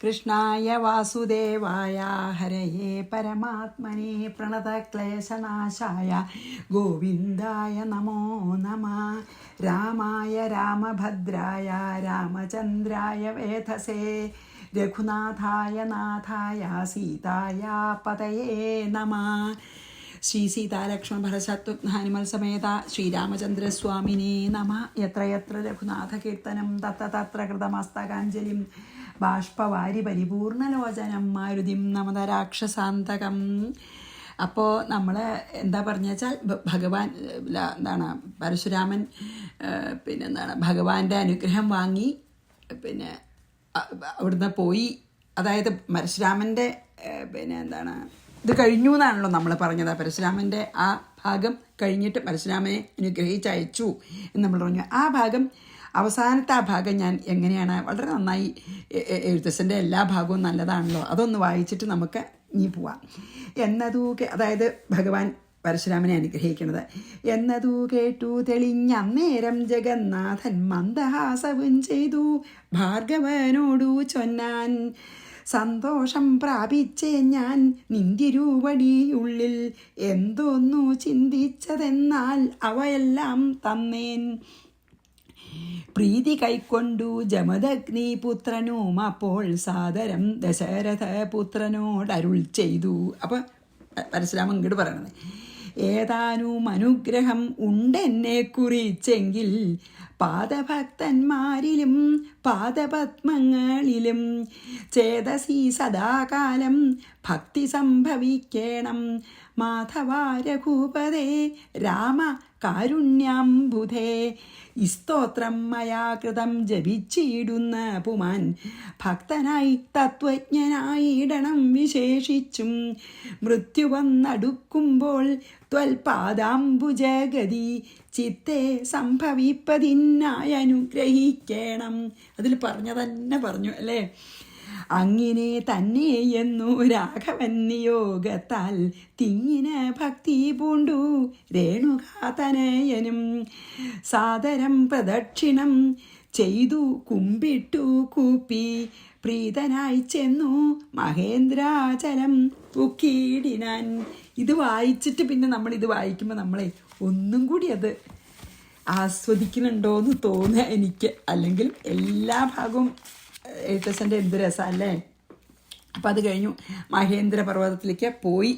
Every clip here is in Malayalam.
കൃഷ്ണായ വാസുദേവായ ഹരയേ പരമാത്മനെ പ്രണതക്ലേശനാശായ ഗോവിന്ദായ നമോ നമഃ. രാമായ രാമഭദ്രായ രാമചന്ദ്രായ വേധസേ രഘുനാഥായ നാഥായ സീതായ പതയേ നമഃ. ശ്രീ സീതാലക്ഷ്മണ ഭരശത്രുഘ്നാനിമൽ സമേത ശ്രീരാമചന്ദ്രസ്വാമിനേ നമ. യത്ര യത്ര രഘുനാഥ കീർത്തനം തത്ര തത്ര കൃതമസ്തകാഞ്ജലിം ബാഷ്പവാരി പരിപൂർണലോചനം മാരുതിം നമത രാക്ഷസാന്തകം. അപ്പോൾ നമ്മൾ എന്താ പറഞ്ഞു വെച്ചാൽ ഭഗവാൻ എന്താണ് പരശുരാമൻ ഭഗവാന്റെ അനുഗ്രഹം വാങ്ങി അവിടുന്ന് പോയി. അതായത് പരശുരാമൻ്റെ ഇത് കഴിഞ്ഞു എന്നാണല്ലോ നമ്മൾ പറഞ്ഞത്. പരശുരാമൻ്റെ ആ ഭാഗം കഴിഞ്ഞിട്ട് പരശുരാമനെ അനുഗ്രഹിച്ചയച്ചു എന്ന് നമ്മൾ പറഞ്ഞു. ആ ഭാഗം അവസാനത്തെ ആ ഭാഗം ഞാൻ എങ്ങനെയാണ് വളരെ നന്നായി, എഴുത്തച്ഛൻ്റെ എല്ലാ ഭാഗവും നല്ലതാണല്ലോ, അതൊന്ന് വായിച്ചിട്ട് നമുക്ക് ഇനി പോവാം. അതായത് ഭഗവാൻ പരശുരാമനെ അനുഗ്രഹിക്കുന്നത്. എന്നതു കേട്ടു തെളിഞ്ഞന്നേരം ജഗന്നാഥൻ മന്ദഹാസവും ചെയ്തു ഭാർഗവനോടു ചൊന്നാൻ, സന്തോഷം പ്രാപിച്ചേ ഞാൻ നിന്തിരുവടിയുള്ളിൽ എന്തോന്നു ചിന്തിച്ചതെന്നാൽ അവയെല്ലാം തന്നേൻ. പ്രീതി കൈക്കൊണ്ടു ജമദഗ്നി പുത്രനും അപ്പോൾ സാദരം ദശരഥ പുത്രനോടരുൾ ചെയ്തു. അപ്പം പരശുരാമൻ ഇങ്ങോട്ട് പറയണത്, ഏതാനും അനുഗ്രഹം ഉണ്ടെന്നെ കുറിച്ചെങ്കിൽ പാദഭക്തന്മാരിലും പാദപത്മങ്ങളിലും ചേതസി സദാകാലം ഭക്തി സംഭവിക്കണം. മാധവ രഘുപതേ രാമ കാരുണ്യാംബുധേ, ഈ സ്തോത്രം മയാ കൃതം ജപിച്ചിടുന്ന പുമാൻ ഭക്തനായി തത്വജ്ഞനായിടണം വിശേഷിച്ചും. മൃത്യു വന്നടുക്കുമ്പോൾ ത്വൽപാദാംബുജഗതി ചിത്തെ സംഭവിപ്പതിനായി അനുഗ്രഹിക്കണം. അതിൽ തന്നെ പറഞ്ഞു അല്ലേ. അങ്ങിനെ തന്നെ എന്നു രാഘവൻ നിയോഗത്താൽ തിങ്ങിന ഭക്തി പൂണ്ടു രേണുകാതനയനും സാദരം പ്രദക്ഷിണം ചെയ്തു കുമ്പിട്ടു കൂപ്പി പ്രീതനായി ചെന്നു മഹേന്ദ്രാചലം ഉക്കീടിനാൻ. ഇത് വായിച്ചിട്ട് പിന്നെ നമ്മളിത് വായിക്കുമ്പോൾ നമ്മളെ ഒന്നും കൂടി അത് ആസ്വദിക്കുന്നുണ്ടോയെന്ന് തോന്നുക എനിക്ക്. അല്ലെങ്കിൽ എല്ലാ ഭാഗവും എഴുത്തച്ഛൻ്റെ എന്ത് രസമല്ലേ. അപ്പം അത് കഴിഞ്ഞു മഹേന്ദ്ര പർവ്വതത്തിലേക്ക് പോയി.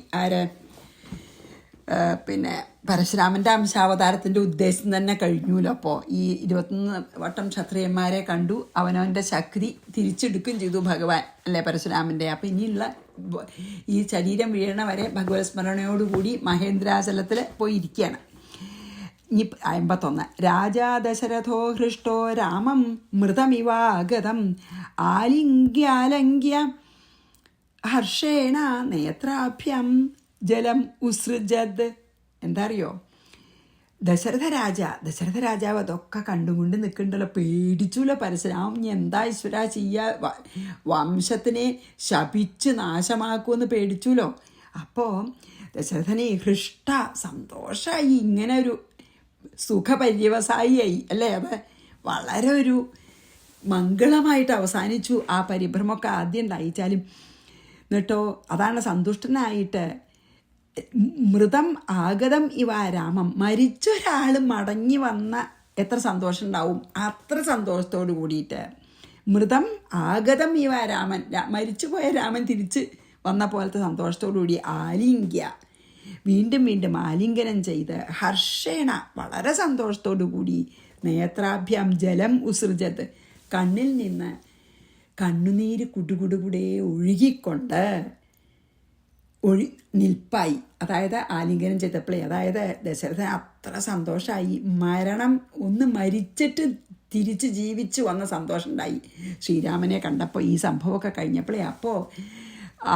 പരശുരാമൻ്റെ അംശാവതാരത്തിൻ്റെ ഉദ്ദേശം തന്നെ കഴിഞ്ഞൂല്ലോ. അപ്പോൾ ഈ 21 വട്ടം ക്ഷത്രിയന്മാരെ കണ്ടു, അവനവൻ്റെ ശക്തി തിരിച്ചെടുക്കുകയും ചെയ്തു ഭഗവാൻ അല്ലേ പരശുരാമൻ്റെ. അപ്പം ഇനിയുള്ള ഈ ശരീരം വീഴണ വരെ ഭഗവത് സ്മരണയോടുകൂടി മഹേന്ദ്രാചലത്തിൽ പോയി ഇരിക്കുകയാണ്. ഇനി 51. രാജാ ദശരഥോ ഹൃഷ്ടോ രാമം മൃതമിവാഗതം ആലിംഗ്യാലംഗ്യ ഹർഷേണ നേത്രാഭ്യം ജലം ഉസൃജത്. എന്താ അറിയോ, ദശരഥ രാജാവ് അതൊക്കെ കണ്ടുകൊണ്ട് നിൽക്കണ്ടല്ലോ. പേടിച്ചുല്ലോ പരശുരാമൻ, ഇനി എന്താ ഈശ്വര ചെയ്യുക, വംശത്തിനെ ശപിച്ച് നാശമാക്കുമെന്ന് പേടിച്ചുല്ലോ. അപ്പോൾ ദശരഥനെ ഹൃഷ്ട സന്തോഷമായി, ഇങ്ങനെ ഒരു സുഖപര്യവസായിയായി അല്ലേ. അത് വളരെ ഒരു മംഗളമായിട്ട് അവസാനിച്ചു ആ പരിഭ്രമമൊക്കെ ആദ്യം ഉണ്ടായിച്ചാലും. എന്നിട്ടോ അതാണ് സന്തുഷ്ടനായിട്ട് മൃതം ആഗതം ഇവ രാമം, മരിച്ചൊരാൾ മടങ്ങി വന്ന എത്ര സന്തോഷം ഉണ്ടാവും, അത്ര സന്തോഷത്തോട് കൂടിയിട്ട് മൃതം ആഗതം ഇവ രാമൻ, മരിച്ചുപോയ രാമൻ തിരിച്ച് വന്ന പോലത്തെ സന്തോഷത്തോടു കൂടി ആലിംഗ്യ, വീണ്ടും വീണ്ടും ആലിംഗനം ചെയ്ത് ഹർഷേണ വളരെ സന്തോഷത്തോടു കൂടി നേത്രാഭ്യാം ജലം ഉസൃജത്, കണ്ണിൽ നിന്ന് കണ്ണുനീര് കുടുകുടുകൂടെ ഒഴുകിക്കൊണ്ട് നിൽപ്പായി. അതായത് ആലിംഗനം ചെയ്തപ്പോഴേ, അതായത് ദശരഥൻ അത്ര സന്തോഷമായി. ഒന്ന് മരിച്ചിട്ട് തിരിച്ച് ജീവിച്ച് വന്ന സന്തോഷം ഉണ്ടായി ശ്രീരാമനെ കണ്ടപ്പോൾ. ഈ സംഭവമൊക്കെ കഴിഞ്ഞപ്പോഴേ അപ്പോൾ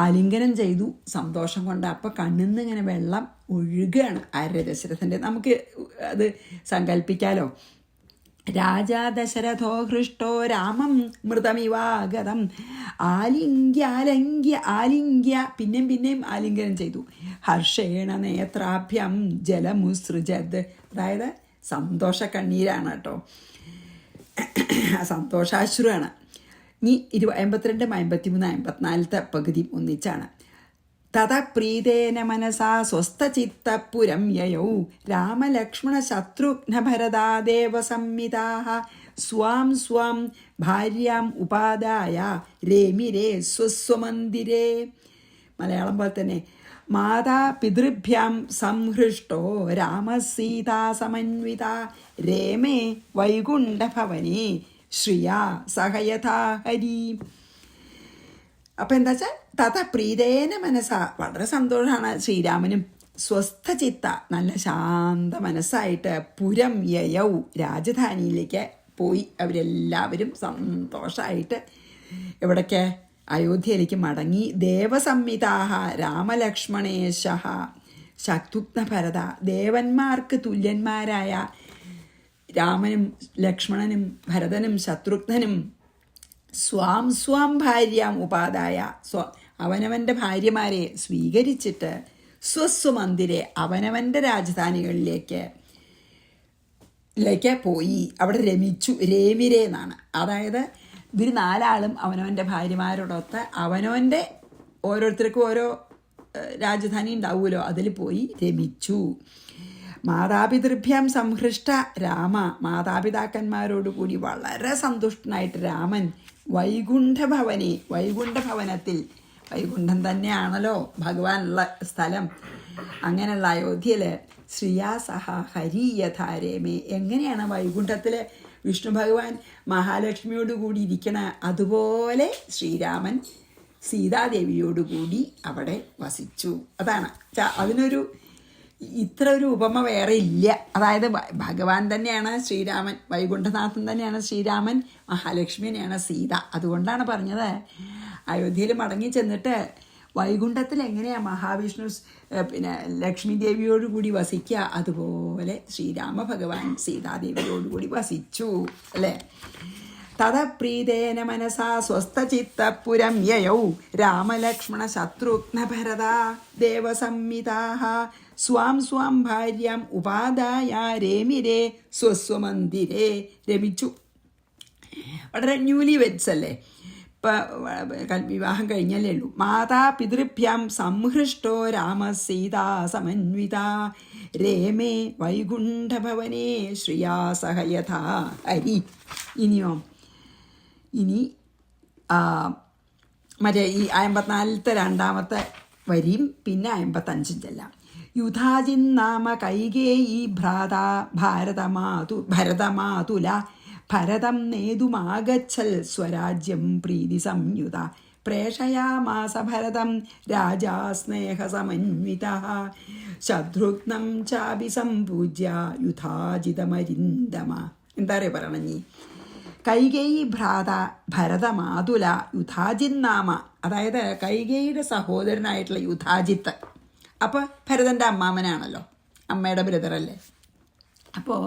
ആലിംഗനം ചെയ്തു സന്തോഷം കൊണ്ട്. അപ്പം കണ്ണിൽ നിന്ന് ഇങ്ങനെ വെള്ളം ഒഴുകുകയാണ് ദശരഥൻ്റെ. നമുക്ക് അത് സങ്കല്പിക്കാലോ. രാജാ ദശരഥോ ഹൃഷ്ടോ രാമം മൃതമിവാഗതം ആലിംഗ്യ പിന്നെയും ആലിംഗനം ചെയ്തു. ഹർഷേണ നേത്രാഭ്യം ജലമുസൃജത്, അതായത് സന്തോഷ കണ്ണീരാണ് കേട്ടോ, സന്തോഷാശ്രുവാണ്. ഇനി 52, 53, 54 പകുതി ഒന്നിച്ചാണ്. തത പ്രീതേന മനസാ സ്വസ്ഥചിത്തപുരം യയൗ രാമലക്ഷ്മണശത്രുഘ്നഭരതാദേവ സംഹിതാഃ സ്വാം സ്വാം ഭാര്യാം ഉപാദായ രേമിരേ സ്വസ്വമന്ദിരേ. മലയാളം പോലെ തന്നെ. മാതാപിതൃഭ്യാം സംഹൃഷ്ടോ രാമസീതാ സമന്വിത രേമേ വൈകുണ്ഠഭവനേ ശ്രിയാ സഹയഥാ ഹരി. അപ്പം എന്താ വെച്ചാൽ തഥ പ്രീതേന മനസ്സ, വളരെ സന്തോഷമാണ് ശ്രീരാമനും. സ്വസ്ഥചിത്ത, നല്ല ശാന്ത മനസ്സായിട്ട് പുരം യയൗ, രാജധാനിയിലേക്ക് പോയി. അവരെല്ലാവരും സന്തോഷമായിട്ട് എവിടേക്ക്? അയോധ്യയിലേക്ക് മടങ്ങി. ദേവസംഹിതാഹ രാമലക്ഷ്മണേശഃ ശത്രുഘ്നഭരത, ദേവന്മാർക്ക് തുല്യന്മാരായ രാമനും ലക്ഷ്മണനും ഭരതനും ശത്രുഘ്നനും സ്വാം സ്വാം ഭാര്യാം ഉപാദായ, അവനവൻ്റെ ഭാര്യമാരെ സ്വീകരിച്ചിട്ട് സ്വസ്വമന്ദിരെ, അവനവൻ്റെ രാജധാനികളിലേക്ക് പോയി. അവിടെ രമിച്ചു. രേമിരേ എന്നാണ്. അതായത് ഇവർ 4 ആളും അവനവൻ്റെ ഭാര്യമാരോടൊത്ത് അവനവൻ്റെ ഓരോരുത്തർക്കും ഓരോ രാജധാനി ഉണ്ടാവുമല്ലോ, അതിൽ പോയി രമിച്ചു. മാതാപിതൃഭ്യാം സംഹൃഷ്ട രാമ, മാതാപിതാക്കന്മാരോടുകൂടി വളരെ സന്തുഷ്ടനായിട്ട് രാമൻ വൈകുണ്ഠഭവനെ, വൈകുണ്ഠഭവനത്തിൽ, വൈകുണ്ഠം തന്നെയാണല്ലോ ഭഗവാനുള്ള സ്ഥലം, അങ്ങനെയുള്ള അയോധ്യയിൽ ശ്രിയാ സഹ ഹരി യഥാരേമേ, എങ്ങനെയാണ് വൈകുണ്ഠത്തിൽ വിഷ്ണു ഭഗവാൻ മഹാലക്ഷ്മിയോടുകൂടി ഇരിക്കണ അതുപോലെ ശ്രീരാമൻ സീതാദേവിയോടുകൂടി അവിടെ വസിച്ചു. അതാണ് അതിനൊരു ഇത്ര ഒരു ഉപമ വേറെ ഇല്ല. അതായത് ഭഗവാൻ തന്നെയാണ് ശ്രീരാമൻ, വൈകുണ്ഠനാഥൻ തന്നെയാണ് ശ്രീരാമൻ, മഹാലക്ഷ്മിനെയാണ് സീത. അതുകൊണ്ടാണ് പറഞ്ഞത് അയോധ്യയിൽ മടങ്ങി ചെന്നിട്ട് വൈകുണ്ഠത്തിൽ എങ്ങനെയാണ് മഹാവിഷ്ണു പിന്നെ ലക്ഷ്മി ദേവിയോടുകൂടി വസിക്കുക, അതുപോലെ ശ്രീരാമ ഭഗവാൻ സീതാദേവിയോടുകൂടി വസിച്ചു അല്ലേ. തത പ്രീതേന മനസാ സ്വസ്ഥചിത്തപുരം യയൗ രാമലക്ഷ്മണ ശത്രുഘ്നഭരത ദേവസംഹിതാഃ സ്വാം സ്വാം ഭാര്യാം ഉപാദായ രേമിരേ സ്വസ്വമന്ദിരേ, രമിച്ചു. വളരെ ന്യൂലി വെഡ്സ് അല്ലേ, ഇപ്പം വിവാഹം കഴിഞ്ഞല്ലേ ഉള്ളൂ. മാതാപിതൃഭ്യാം സംഹൃഷ്ടോ രാമസീതാ സമന്വിത രേമേ വൈകുണ്ഠഭവനേ ശ്രിയാ സഹയഥാ ഹരി. ഇനി മറ്റേ ഈ 54 രണ്ടാമത്തെ വരിയും പിന്നെ 55 ചെല്ലാം. യുധാജിന്നാമ കൈകേയി ഭ്രാതാ ഭരതമാതുല ഭരതം നേതുമാഗച്ഛൽ സ്വരാജ്യം പ്രീതി സംയുത പ്രേഷയാമാസ ഭരതം രാജാ സ്നേഹസമന്വിതഃ ശത്രുഘ്നം ചാഭിസംപൂജ്യ യുധാജിതമരിന്ദമ. എന്താ പറയുക പറയണഞ്ഞി? കൈകേയി ഭ്രാത ഭരതമാതുല യുധാജിന്നാമ, അതായത് കൈകേയിയുടെ സഹോദരനായിട്ടുള്ള യുധാജിത്ത്. അപ്പോൾ ഭരതൻ്റെ അമ്മാമനാണല്ലോ, അമ്മയുടെ ബ്രദറല്ലേ. അപ്പോൾ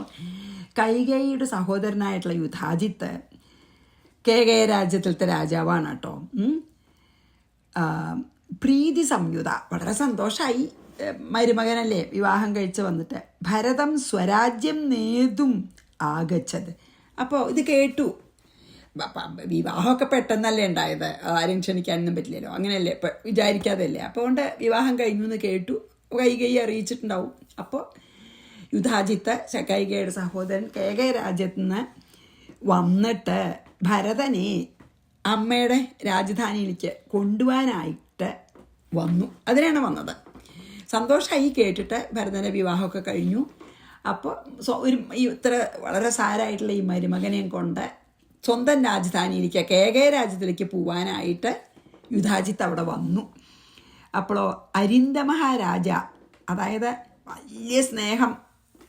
കൈകേയിയുടെ സഹോദരനായിട്ടുള്ള യുധാജിത്ത് കേകയ രാജ്യത്തിലത്തെ രാജാവാണ് കേട്ടോ. പ്രീതി സംയുത, വളരെ സന്തോഷമായി, മരുമകനല്ലേ വിവാഹം കഴിച്ച് വന്നിട്ട്. ഭരതം സ്വരാജ്യം നേതും ആഗച്ഛത്. അപ്പോൾ ഇത് കേട്ടു. വിവാഹമൊക്കെ പെട്ടെന്നല്ലേ ഉണ്ടായത്, ആരും ക്ഷണിക്കാനൊന്നും പറ്റില്ലല്ലോ, അങ്ങനെയല്ലേ ഇപ്പം വിചാരിക്കാതല്ലേ. അപ്പോൾ കൊണ്ട് വിവാഹം കഴിഞ്ഞു എന്ന് കേട്ടു, കൈകേയി അറിയിച്ചിട്ടുണ്ടാവും. അപ്പോൾ യുധാജിത്ത് കൈകേയിയുടെ സഹോദരൻ കേകയ രാജ്യത്തു നിന്ന് വന്നിട്ട് ഭരതനെ അമ്മയുടെ രാജധാനിയിലേക്ക് കൊണ്ടുപോകാനായിട്ട് വന്നു. അതിനാണ് വന്നത്. സന്തോഷമായി കേട്ടിട്ട് ഭരതൻ്റെ വിവാഹമൊക്കെ കഴിഞ്ഞു. അപ്പോൾ ഇത്ര വളരെ സാരായിട്ടുള്ള ഈ മരുമകനെയും കൊണ്ട് സ്വന്തം രാജധാനിയിലേക്ക് കേകയ രാജ്യത്തിലേക്ക് പോവാനായിട്ട് യുധാജിത്ത് അവിടെ വന്നു. അപ്പോഴോ അരിന്ദമഹ രാജ, അതായത് വലിയ സ്നേഹം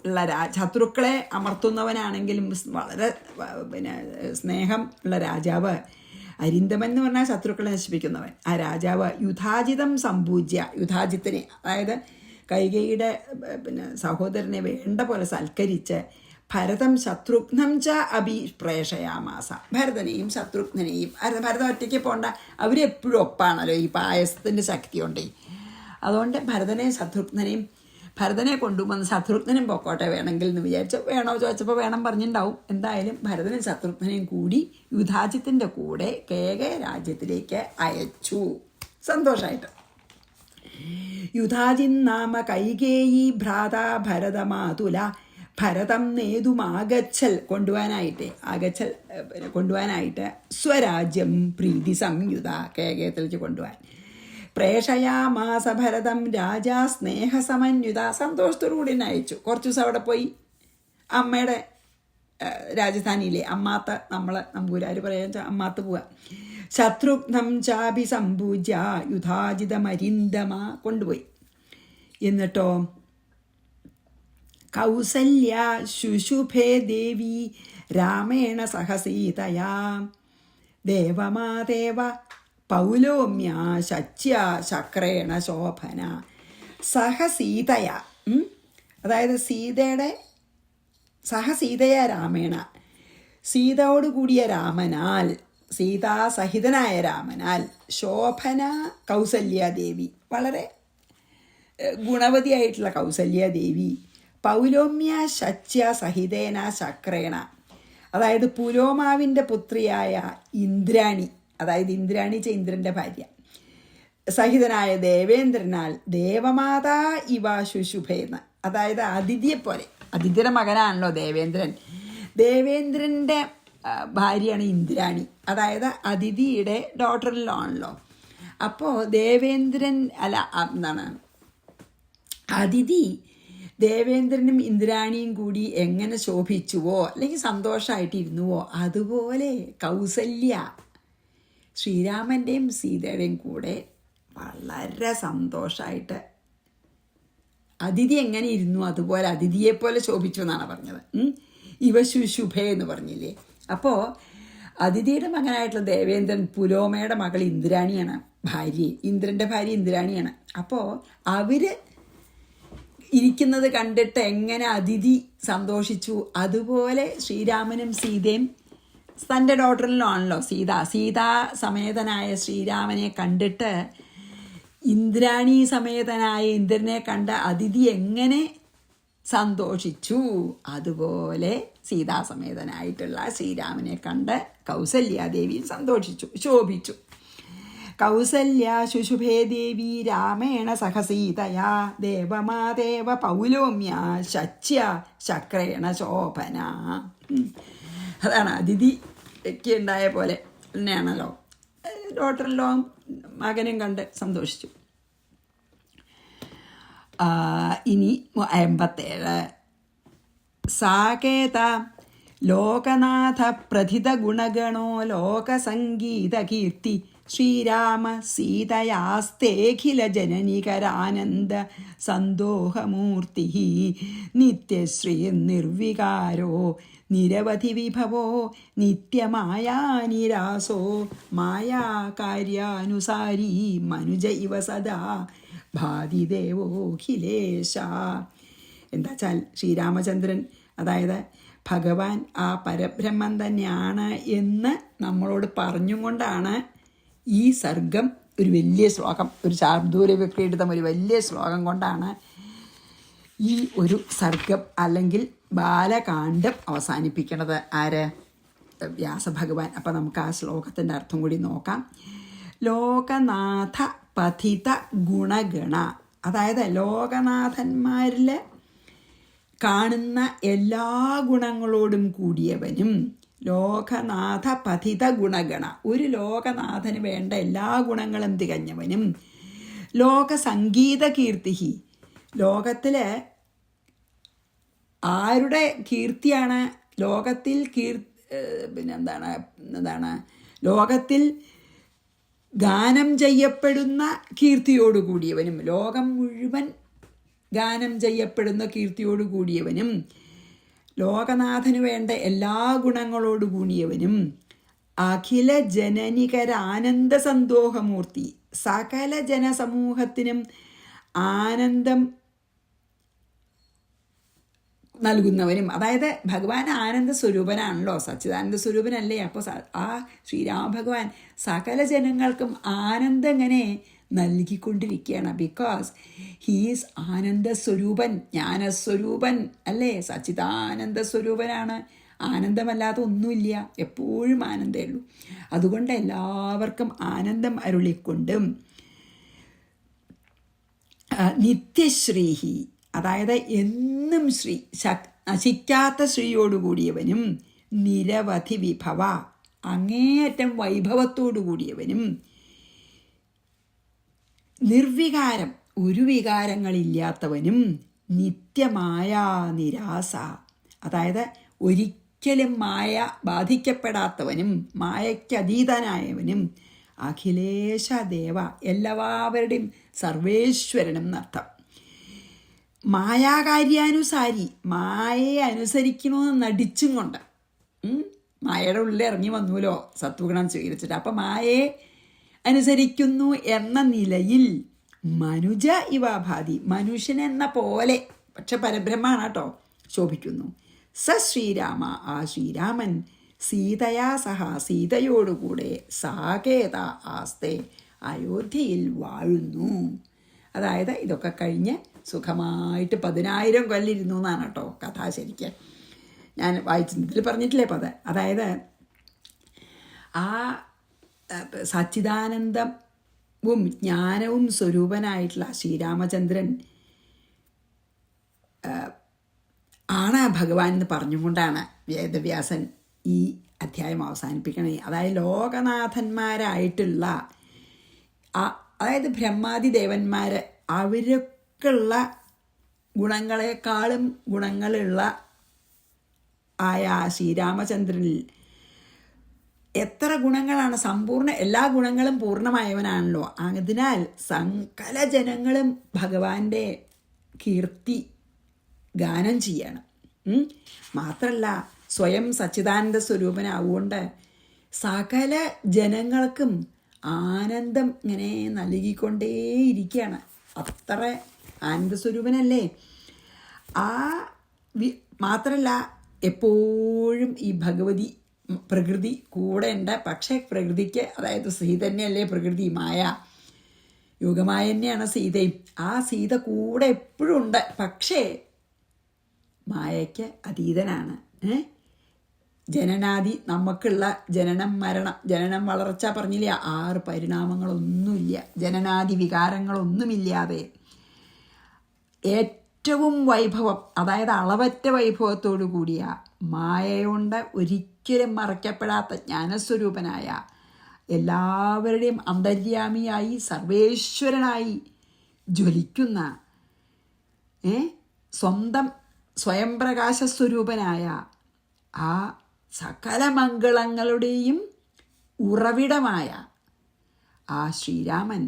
ഉള്ള ശത്രുക്കളെ അമർത്തുന്നവനാണെങ്കിലും വളരെ സ്നേഹം ഉള്ള രാജാവ് അരിന്ദമൻ എന്ന് പറഞ്ഞാൽ ശത്രുക്കളെ നശിപ്പിക്കുന്നവൻ. ആ രാജാവ് യുധാജിതം സംപൂജ്യ, യുധാജിത്തിനെ അതായത് കൈകേയിയുടെ സഹോദരനെ വേണ്ട പോലെ സൽക്കരിച്ച് ഭരതം ശത്രുഘ്നം ച പ്രേഷയാമാസ, ഭരതനെയും ശത്രുഘ്നെയും. ഭരതം ഒറ്റയ്ക്ക് പോകണ്ട, അവരെപ്പോഴും ഒപ്പാണല്ലോ ഈ പായസത്തിൻ്റെ ശക്തി കൊണ്ടേ. അതുകൊണ്ട് ഭരതനെയും ശത്രുഘ്നെയും ഭരതനെ കൊണ്ടുവന്ന് ശത്രുഘ്നനും പൊക്കോട്ടെ വേണമെങ്കിൽ എന്ന് വിചാരിച്ചു. വേണോ ചോദിച്ചപ്പോൾ വേണം പറഞ്ഞിട്ടുണ്ടാവും. എന്തായാലും ഭരതനും ശത്രുഘ്നനെയും കൂടി യുധാജിത്തിൻ്റെ കൂടെ കേകയ രാജ്യത്തിലേക്ക് അയച്ചു. സന്തോഷമായിട്ട്. യുധാജിന്നാമ കൈകേയി ഭ്രാത ഭരതമാതുല ഭരതം നേതുമാഗച്ചൽ കൊണ്ടുപോകാനായിട്ട് സ്വരാജ്യം പ്രീതി സംയുത കേകയത്തിലേക്ക് കൊണ്ടുപോകാൻ പ്രേഷയാമാസ ഭരതം രാജാ സ്നേഹസമന്യുത സന്തോഷത്തോടു കൂടി തന്നെ അയച്ചു. കുറച്ച് ദിവസം അവിടെ പോയി അമ്മയുടെ രാജധാനിയിലെ അമ്മാത്ത, നമ്മൾ നമ്പൂരാർ പറയാൻ അമ്മാത്ത് പോവുക. ശത്രുഘ്നം ചാപി സംപൂജ്യ യുധാജിതമരിന്ദമ കൊണ്ടുപോയി. എന്നിട്ടോ കൗസല്യ ശുശുഭേ ദേവി രാമേണ സഹസീതയാ ദേവമാദേവ പൗലോമ്യ ശച്യ ശക്രേണ ശോഭന സഹസീതയ, അതായത് സഹസീതയ രാമേണ, സീതയോടുകൂടിയ രാമനാൽ, സീതാസഹിതനായ രാമനാൽ, ശോഭന കൗസല്യാദേവി, വളരെ ഗുണവതിയായിട്ടുള്ള കൗസല്യാദേവി, പൗലോമ്യ ശച്യ സഹിതേന ശക്രേണ, അതായത് പുലോമാവിൻ്റെ പുത്രിയായ ഇന്ദ്രാണി, അതായത് ഇന്ദ്രാണി ഇന്ദ്രൻ്റെ ഭാര്യ, സഹിതനായ ദേവേന്ദ്രനാൽ ദേവമാതാ ഇവ ശുശുഭേന്ന്, അതായത് അതിഥിയെപ്പോലെ, അതിഥിയുടെ മകനാണല്ലോ ദേവേന്ദ്രൻ, ദേവേന്ദ്രൻ്റെ ഭാര്യയാണ് ഇന്ദ്രാണി, അതായത് അതിഥിയുടെ ഡോട്ടറിലോ ആണല്ലോ. അപ്പോൾ ദേവേന്ദ്രൻ അതിഥി ദേവേന്ദ്രനും ഇന്ദ്രാണിയും കൂടി എങ്ങനെ ശോഭിച്ചുവോ അല്ലെങ്കിൽ സന്തോഷമായിട്ടിരുന്നുവോ അതുപോലെ കൗസല്യ ശ്രീരാമൻ്റെയും സീതയുടെയും കൂടെ വളരെ സന്തോഷമായിട്ട് അതിഥി എങ്ങനെ ഇരുന്നു അതുപോലെ അതിഥിയെപ്പോലെ ശോഭിച്ചു എന്നാണ് പറഞ്ഞത്. ഇവ ശുശുഭ എന്ന് പറഞ്ഞില്ലേ. അപ്പോൾ അതിഥിയുടെ മകനായിട്ടുള്ള ദേവേന്ദ്രൻ പുലോമയുടെ മകൾ ഇന്ദ്രാണിയാണ് ഭാര്യ, ഇന്ദ്രൻ്റെ ഭാര്യ ഇന്ദ്രാണിയാണ്. അപ്പോൾ അവർ ഇരിക്കുന്നത് കണ്ടിട്ട് എങ്ങനെ അതിഥി സന്തോഷിച്ചു അതുപോലെ ശ്രീരാമനും സീതയും, തൻ്റെ ഡോട്ടറിലാണല്ലോ സീതാ സമേതനായ ശ്രീരാമനെ കണ്ടിട്ട് ഇന്ദ്രാണി സമേതനായ ഇന്ദ്രനെ കണ്ട അതിഥി എങ്ങനെ സന്തോഷിച്ചു അതുപോലെ സീതാസമേതനായിട്ടുള്ള ശ്രീരാമനെ കണ്ട് കൗസല്യാദേവിയും സന്തോഷിച്ചു, ശോഭിച്ചു. കൗസല്യ ശുശുഭേ ദേവി രാമേണ സഹസീതയാ ദേവമാദേവ പൗലോമ്യ ശച്യ ശക്രേണ ശോഭന. അതാണ് അതിഥിക്ക് ഉണ്ടായ പോലെ തന്നെയാണല്ലോ ഡോട്ടറിലോ മകനും കണ്ട് സന്തോഷിച്ചു. ഇനി 57 സാകേത ലോകനാഥ പ്രഥിത ഗുണഗണോ ലോകസംഗീത കീർത്തി ശ്രീരാമ സീതയാസ്തേഖില ജനനികരാനന്ദ സന്തോഹമൂർത്തി നിത്യശ്രീ നിർവികാരോ നിരവധി വിഭവോ നിത്യമായാനിരാസോ മായാകാര്യാനുസാരി മനുജ ഇവ സദാ ഭാതിദേവോഖിലേശ. എന്താ വെച്ചാൽ ശ്രീരാമചന്ദ്രൻ, അതായത് ഭഗവാൻ ആ പരബ്രഹ്മം തന്നെയാണ് എന്ന് നമ്മളോട് പറഞ്ഞും കൊണ്ടാണ് ഈ സർഗം ഒരു വലിയ ശ്ലോകം, ഒരു ശാർദൂല വിക്രീഡിതം ഒരു വലിയ ശ്ലോകം കൊണ്ടാണ് ഈ ഒരു സർഗം അല്ലെങ്കിൽ ബാലകാണ്ഡം അവസാനിപ്പിക്കുന്നത്. ആര്? വ്യാസഭഗവാൻ. അപ്പം നമുക്ക് ആ ശ്ലോകത്തിൻ്റെ അർത്ഥം കൂടി നോക്കാം. ലോകനാഥ പഥിത ഗുണഗണ, അതായത് ലോകനാഥന്മാരിൽ കാണുന്ന എല്ലാ ഗുണങ്ങളോടും കൂടിയവനും, ലോകനാഥ പഥിത ഗുണഗണ, ഒരു ലോകനാഥന് വേണ്ട എല്ലാ ഗുണങ്ങളും തികഞ്ഞവനും, ലോകസംഗീത കീർത്തി, ലോകത്തിൽ ആരുടെ കീർത്തിയാണ് ലോകത്തിൽ ലോകത്തിൽ ഗാനം ചെയ്യപ്പെടുന്ന കീർത്തിയോടുകൂടിയവനും, ലോകം മുഴുവൻ ഗാനം ചെയ്യപ്പെടുന്ന കീർത്തിയോടുകൂടിയവനും, ലോകനാഥന് വേണ്ട എല്ലാ ഗുണങ്ങളോടു കൂടിയവനും, അഖില ജനനികരാനന്ദ സന്തോഹമൂർത്തി, സകല ജനസമൂഹത്തിനും ആനന്ദം നൽകുന്നവനും, അതായത് ഭഗവാൻ ആനന്ദ സ്വരൂപനാണല്ലോ, സച്ചിദാനന്ദ സ്വരൂപനല്ലേ. അപ്പോൾ ആ ശ്രീരാമ ഭഗവാൻ സകല ജനങ്ങൾക്കും ആനന്ദം എങ്ങനെ നൽകിക്കൊണ്ടിരിക്കുകയാണ്. ബിക്കോസ് ഹീസ് ആനന്ദസ്വരൂപൻ, ജ്ഞാനസ്വരൂപൻ അല്ലേ, സച്ചിദാനന്ദ സ്വരൂപനാണ്. ആനന്ദമല്ലാതെ ഒന്നുമില്ല, എപ്പോഴും ആനന്ദമേ ഉള്ളൂ. അതുകൊണ്ട് എല്ലാവർക്കും ആനന്ദം അരുളിക്കൊണ്ടും നിത്യശ്രീഹി, അതായത് എന്നും ശ്രീ, നശിക്കാത്ത ശ്രീയോടുകൂടിയവനും നിരവധി വിഭവ, അങ്ങേയറ്റം വൈഭവത്തോടു കൂടിയവനും നിർവികാരം, ഒരു വികാരങ്ങളില്ലാത്തവനും നിത്യമായ നിരാസ, അതായത് ഒരിക്കലും മായ ബാധിക്കപ്പെടാത്തവനും മായയ്ക്കതീതനായവനും അഖിലേശ ദേവ, എല്ലാവരുടെയും സർവേശ്വരനും എന്നർത്ഥം. മായാകാര്യാനുസാരി, മായയെ അനുസരിക്കണമെന്ന് നടിച്ചും കൊണ്ട്, മായയുടെ ഉള്ളിൽ ഇറങ്ങി വന്നുല്ലോ സത്വഗുണം സ്വീകരിച്ചിട്ട്. അപ്പം മായയെ അനുസരിക്കുന്നു എന്ന നിലയിൽ മനുജ ഇവ ഭാതി, മനുഷ്യനെന്ന പോലെ, പക്ഷെ പരബ്രഹ്മാണ് കേട്ടോ, ശോഭിക്കുന്നു. സ ശ്രീരാമ, ആ ശ്രീരാമൻ സീതയാ സഹ, സീതയോടുകൂടെ സാകേത ആസ്തെ, അയോധ്യയിൽ വാഴുന്നു. അതായത് ഇതൊക്കെ കഴിഞ്ഞ് സുഖമായിട്ട് 10,000 കൊല്ലിരുന്നു എന്നാണ് കേട്ടോ കഥ. ശരിക്കും ഞാൻ വായിച്ചിട്ട് പറഞ്ഞിട്ടില്ലേ പത്. അതായത് ആ സച്ചിദാനന്ദവും ജ്ഞാനവും സ്വരൂപനായിട്ടുള്ള ശ്രീരാമചന്ദ്രൻ ആണ് ഭഗവാൻ എന്ന് പറഞ്ഞുകൊണ്ടാണ് വേദവ്യാസൻ ഈ അധ്യായം അവസാനിപ്പിക്കണേ. അതായത് ലോകനാഥന്മാരായിട്ടുള്ള അതായത് ബ്രഹ്മാദി ദേവന്മാർ, അവർക്കുള്ള ഗുണങ്ങളെക്കാളും ഗുണങ്ങളുള്ള ആയ ശ്രീരാമചന്ദ്രനിൽ എത്ര ഗുണങ്ങളാണ്, സമ്പൂർണ്ണ എല്ലാ ഗുണങ്ങളും പൂർണ്ണമായവനാണല്ലോ. അതിനാൽ സകല ജനങ്ങളും ഭഗവാന്റെ കീർത്തി ഗാനം ചെയ്യണം. മാത്രമല്ല സ്വയം സച്ചിദാനന്ദ സ്വരൂപനാവുകൊണ്ട് സകല ജനങ്ങൾക്കും ആനന്ദം ഇങ്ങനെ നൽകിക്കൊണ്ടേയിരിക്കുകയാണ്. അത്ര ആനന്ദസ്വരൂപനല്ലേ. മാത്രമല്ല എപ്പോഴും ഈ ഭഗവതി പ്രകൃതി കൂടെ ഉണ്ട്. പക്ഷേ പ്രകൃതിക്ക്, അതായത് സീത തന്നെയല്ലേ പ്രകൃതി, മായ യോഗമായ തന്നെയാണ് സീതയും. ആ സീത കൂടെ എപ്പോഴും ഉണ്ട്. പക്ഷേ മായയ്ക്ക് അതീതനാണ്. ജനനാദി, നമുക്കുള്ള ജനനം മരണം, ജനനം വളർച്ച പറഞ്ഞില്ല, 6 പരിണാമങ്ങളൊന്നുമില്ല, ജനനാദി വികാരങ്ങളൊന്നുമില്ലാതെ ഏറ്റവും വൈഭവം, അതായത് അളവറ്റ വൈഭവത്തോടു കൂടിയ മായയുണ്ട് ഒരിക്കലും മറയ്ക്കപ്പെടാത്ത ജ്ഞാനസ്വരൂപനായ, എല്ലാവരുടെയും അന്തര്യാമിയായി സർവേശ്വരനായി ജ്വലിക്കുന്ന, സ്വന്തം സ്വയം പ്രകാശസ്വരൂപനായ ആ സകല മംഗളങ്ങളുടെയും ഉറവിടമായ ആ ശ്രീരാമൻ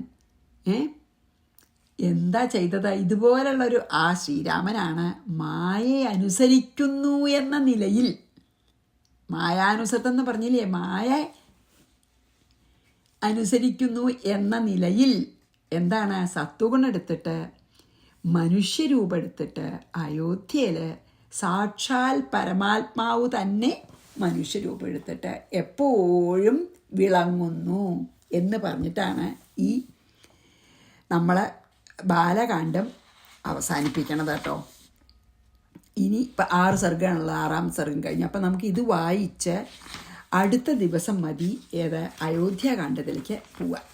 എന്താ ചെയ്തത്? ഇതുപോലുള്ളൊരു ആ ശ്രീരാമനാണ് മായയെ അനുസരിക്കുന്നു എന്ന നിലയിൽ, മായാനുസൃതം എന്ന് പറഞ്ഞില്ലേ, മായ അനുസരിക്കുന്നു എന്ന നിലയിൽ എന്താണ് സത്വഗുണം എടുത്തിട്ട് മനുഷ്യരൂപം എടുത്തിട്ട് അയോധ്യയിൽ സാക്ഷാൽ പരമാത്മാവ് തന്നെ മനുഷ്യരൂപം എടുത്തിട്ട് എപ്പോഴും വിളങ്ങുന്നു എന്ന് പറഞ്ഞിട്ടാണ് ഈ നമ്മൾ ബാലകാന്ഡം അവസാനിപ്പിക്കണത് കേട്ടോ. ഇനി ഇപ്പം 6 സർഗമാണുള്ളത്, 6ാമത്തെ സർഗം കഴിഞ്ഞു. അപ്പം നമുക്ക് ഇത് വായിച്ച് അടുത്ത ദിവസം മതി ഏത് അയോധ്യാകാന്ഡത്തിലേക്ക് പോവാം.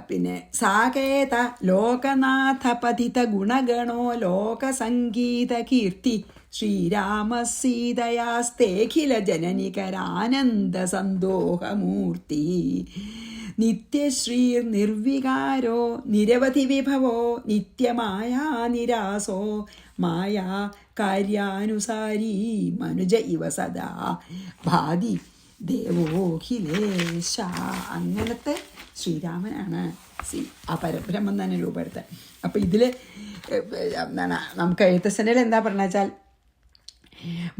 പിന്നെ സാകേത ലോകനാഥ പതിത ഗുണഗണോ ലോകസംഗീത കീർത്തി ശ്രീരാമ സീതയാസ്തേഖില ജനനികരാനന്ദ സന്തോഹമൂർത്തി നിത്യശ്രീർ നിർവികാരോ നിരവധി വിഭവോ നിത്യമായാ നിരാസോ മായാ കാര്യാനുസാരി മനുജ ഇവ സദാ ഭാതി ദേവോഖിലേശ. അങ്ങനത്തെ ശ്രീരാമനാണ് ആ പരബ്രഹ്മം തന്നെ രൂപമെടുത്തത്. അപ്പം ഇതിൽ എന്താണ് നമുക്ക് എഴുത്തച്ഛൻ്റെ എന്താ പറഞ്ഞ വെച്ചാൽ,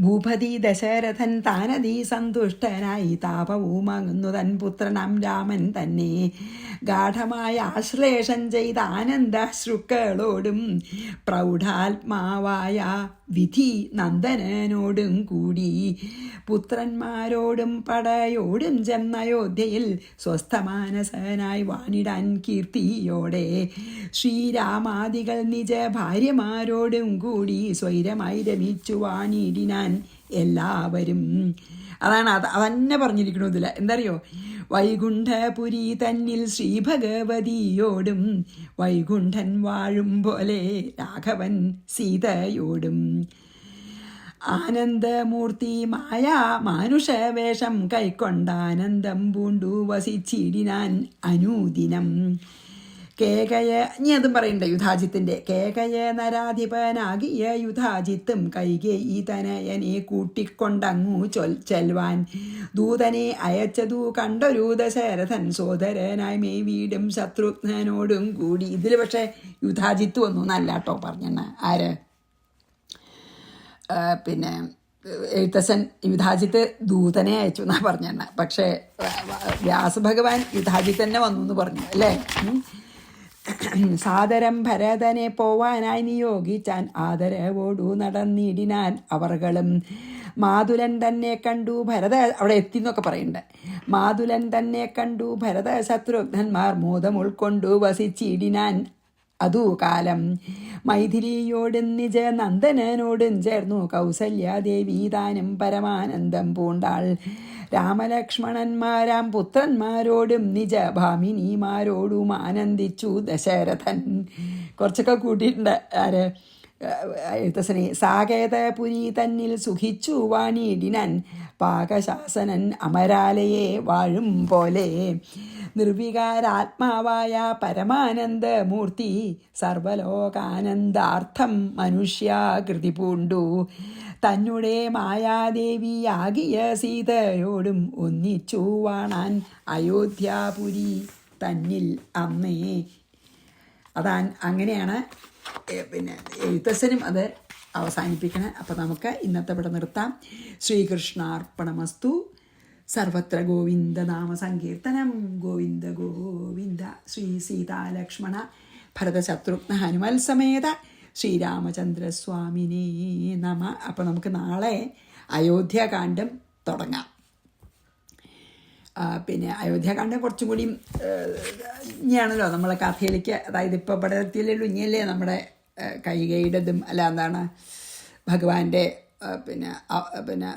ഭൂപതി ദശരഥൻ താനതി സന്തുഷ്ടനായി താപവുമങ്ങുന്നു തൻ പുത്രനാം രാമൻ തന്നെ ഗാഠമായ ആശ്ലേഷം ചെയ്ത ആനന്ദാശ്രുക്കളോടും പ്രൗഢാത്മാവായ വിധി നന്ദനോടും കൂടി പുത്രന്മാരോടും പടയോടും ചെന്നയോധ്യയിൽ സ്വസ്ഥമാനസനായി വാണിടാൻ കീർത്തിയോടെ ശ്രീരാമാദികൾ നിജ ഭാര്യമാരോടും കൂടി സ്വൈരമായി രമിച്ചു വാണിടിനാൻ എല്ലാവരും. അതാണ് അതന്നെ പറഞ്ഞിരിക്കണു ഇതിൽ. എന്തറിയോ? വൈകുണ്ഠപുരി തന്നിൽ ശ്രീഭഗവതിയോടും വൈകുണ്ഠൻ വാഴും പോലെ രാഘവൻ സീതയോടും ആനന്ദമൂർത്തി മായാ മാനുഷവേഷം കൈക്കൊണ്ടാനന്ദം പൂണ്ടു വസിച്ചിടിനാൻ അനുദിനം. കേകയ ഇനി അതും പറയണ്ട യുധാജിത്തിൻ്റെ. കേകയ നരാധിപനാകിയ യുധാജിത്തും കൈകേയി തനയനെ കൂട്ടിക്കൊണ്ടങ്ങു ചെൽവാൻ ദൂതനെ അയച്ചതു കണ്ടൊരു ദശരഥൻ സോദരനായി മേ വീടും ശത്രുഘ്നോടും കൂടി. ഇതിൽ പക്ഷേ യുധാജിത്ത് വന്നു എന്നല്ല കേട്ടോ പറഞ്ഞെണ്ണ. ആര്? പിന്നെ എഴുത്തച്ഛൻ യുധാജിത്ത് ദൂതനെ അയച്ചു എന്നാ പറഞ്ഞെണ്ണ. പക്ഷേ വ്യാസഭഗവാൻ യുധാജിത്ത് തന്നെ വന്നു എന്ന് പറഞ്ഞു അല്ലേ. സാദരം ഭരതനെ പോവാനായി നിയോഗിച്ചാൻ ആദരവോടു നടന്നിടിനാൻ അവർകളും. മാതുലൻ തന്നെ കണ്ടു ഭരത അവിടെ എത്തി എന്നൊക്കെ പറയുന്നുണ്ട്. മാതുലൻ തന്നെ കണ്ടു ഭരത ശത്രുഘ്നന്മാർ മോദം ഉൾക്കൊണ്ടു വസിച്ചിടിനാൻ അതു കാലം. മൈഥിലിയോടും നിജ നന്ദനോടും ചേർന്നു കൗസല്യാദേവി താനും പരമാനന്ദം പൂണ്ടാൾ. രാമലക്ഷ്മണന്മാരാം പുത്രന്മാരോടും നിജ ഭാമിനിമാരോടും ആനന്ദിച്ചു ദശരഥൻ. കുറച്ചൊക്കെ കൂട്ടിയിട്ടുണ്ട്. ആര്? എഴുത്തച്ഛനെ. സാകേതപുരി തന്നിൽ സുഖിച്ചു വാണിടിനാൻ പാകശാസനൻ അമരാലയെ വാഴും പോലെ. നിർവികാരാത്മാവായ പരമാനന്ദമൂർത്തി സർവലോകാനന്ദാർത്ഥം മനുഷ്യാകൃതി പൂണ്ടു തന്നെ മായാദേവിയാകിയ സീതയോടും ഒന്നിച്ചു വാണാൻ അയോധ്യാപുരി തന്നിൽ അന്നേ. അങ്ങനെയാണ് പിന്നെ എഴുത്തച്ഛനും അത് അവസാനിപ്പിക്കണം. അപ്പം നമുക്ക് ഇന്നത്തെ ഇവിടെ നിർത്താം. ശ്രീകൃഷ്ണാർപ്പണമസ്തു. സർവത്ര ഗോവിന്ദ നാമ സങ്കീർത്തനം. ഗോവിന്ദ ഗോവിന്ദ. ശ്രീ സീതാലക്ഷ്മണ ഭരതശത്രുഘ്ന ഹനുമൽ സമേത ശ്രീരാമചന്ദ്രസ്വാമിനേ നമ. അപ്പം നമുക്ക് നാളെ അയോധ്യാകാന്ഡം തുടങ്ങാം. പിന്നെ അയോധ്യാകാന്ഡം കുറച്ചും കൂടി ഇനിയാണല്ലോ നമ്മളെ കഥയിലേക്ക്. അതായത് ഇപ്പോൾ ഇവിടെ എത്തിയല്ലോ, ഇനിയല്ലേ നമ്മുടെ കൈകയുടേതും അല്ല എന്താണ് ഭഗവാന്റെ പിന്നെ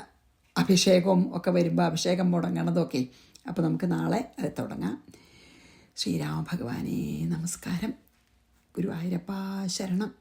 അഭിഷേകവും ഒക്കെ വരുമ്പോൾ അഭിഷേകം മുടങ്ങണതൊക്കെ. അപ്പോൾ നമുക്ക് നാളെ അത് തുടങ്ങാം. ശ്രീരാമ ഭഗവാനേ നമസ്കാരം. ഗുരുവായൂരപ്പ ശരണം.